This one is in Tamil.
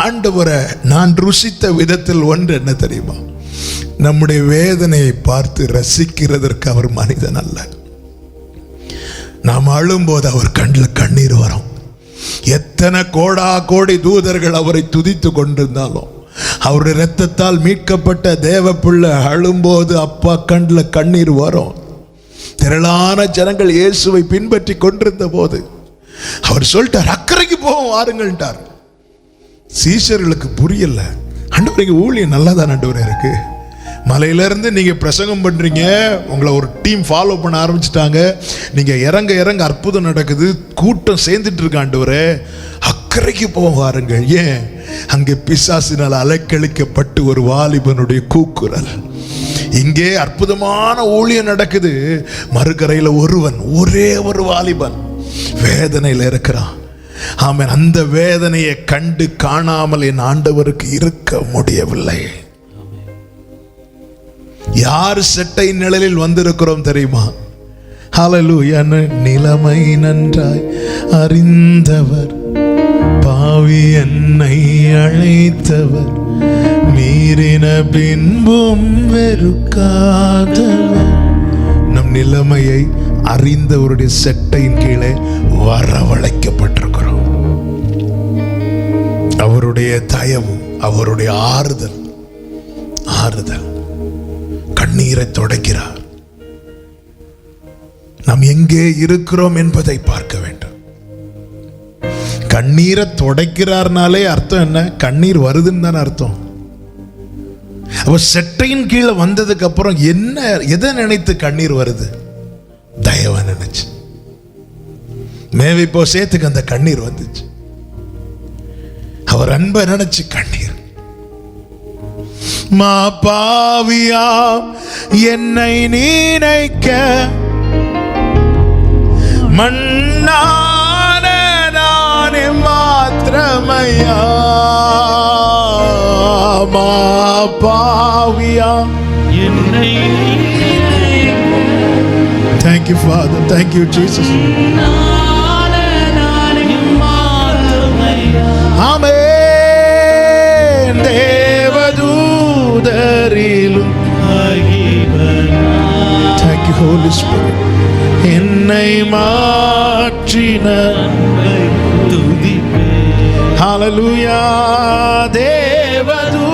ஆண்டவரை நான் ருசித்த விதத்தில் ஒன்று என்ன தெரியுமா? நம்முடைய வேதனையை பார்த்து ரசிக்கிறதற்கு அவர் மனிதன் அல்ல. நாம் அழும்போது அவர் கண்ணில் கண்ணீர் வரும். எத்தனை கோடா கோடி தூதர்கள் அவரை துதித்து கொண்டிருந்தாலும், அவருடைய இரத்தத்தால் மீட்கப்பட்ட தேவ பிள்ளை அழும்போது அப்பா கண்ணில் கண்ணீர் வரும். திரளான ஜனங்கள் இயேசுவை பின்பற்றி கொண்டிருந்த போது அவர் சொல்லிட்டார், அக்கறைக்கு போவோம் வாருங்கள்ட்டார். சீஷர்களுக்கு புரியல. ஆண்டவரே, ஊழியம் நல்லா தான் ஆண்டவரே இருக்கு. மலையிலேருந்து நீங்கள் பிரசங்கம் பண்ணுறீங்க, உங்களை ஒரு டீம் ஃபாலோ பண்ண ஆரம்பிச்சிட்டாங்க. நீங்கள் இறங்க இறங்க அற்புதம் நடக்குது, கூட்டம் சேர்ந்துட்டு இருக்க ஆண்டவரே, அக்கறைக்கு போக வாருங்கள். ஏன்? அங்கே பிசாசினால் அலைக்கழிக்கப்பட்டு ஒரு வாலிபனுடைய கூக்குரல். இங்கே அற்புதமான ஊழியம் நடக்குது, மறுகரையில் ஒருவன், ஒரே ஒரு வாலிபன் வேதனையில் இருக்கிறான். ஆமென். அந்த வேதனையை கண்டு காணாமல் என் ஆண்டவருக்கு இருக்க முடியவில்லை. யார் செட்டை நிழலில் வந்திருக்கிறோம் தெரியுமா? ஹல்லேலூயா. நிலைமை நன்றாய் அறிந்தவர், பாவி என்னை அழைத்தவர், மீறின பின்பும் வெறுக்காதவர். நம் நிலைமையை அறிந்தவருடைய செட்டையின் கீழே வரவழைக்கப்பட்டிருக்கிறோம். அவருடைய தயவு, அவருடைய ஆறுதல், கண்ணீரை துடைக்கிறார். நாம் எங்கே இருக்கிறோம் என்பதை பார்க்க வேண்டும். கண்ணீரை துடைக்கிறார்னாலே அர்த்தம் என்ன? கண்ணீர் வருதுன்னு தானே அர்த்தம். அப்ப செட்டையின் கீழே வந்ததுக்கு அப்புறம் என்ன, எதை நினைத்து கண்ணீர் வருது? தயவை நினைச்சு. மேவி போ சேத்துக்கு அந்த கண்ணீர் வந்துச்சு. அவர் அன்பை நினைச்சு கண்ணீர். மா பாவியாம் என்னை நினைக்க, மண்ணான நானே மாத்திரமையா. மா பாவியாம் என்னை நினைக்க. Thank you Father, thank you Jesus. Amen. தேவதூதரிலும் Thank you Holy Spirit. என்னை மாற்றின துதிப்பேன். Hallelujah. தேவதூதரிலும்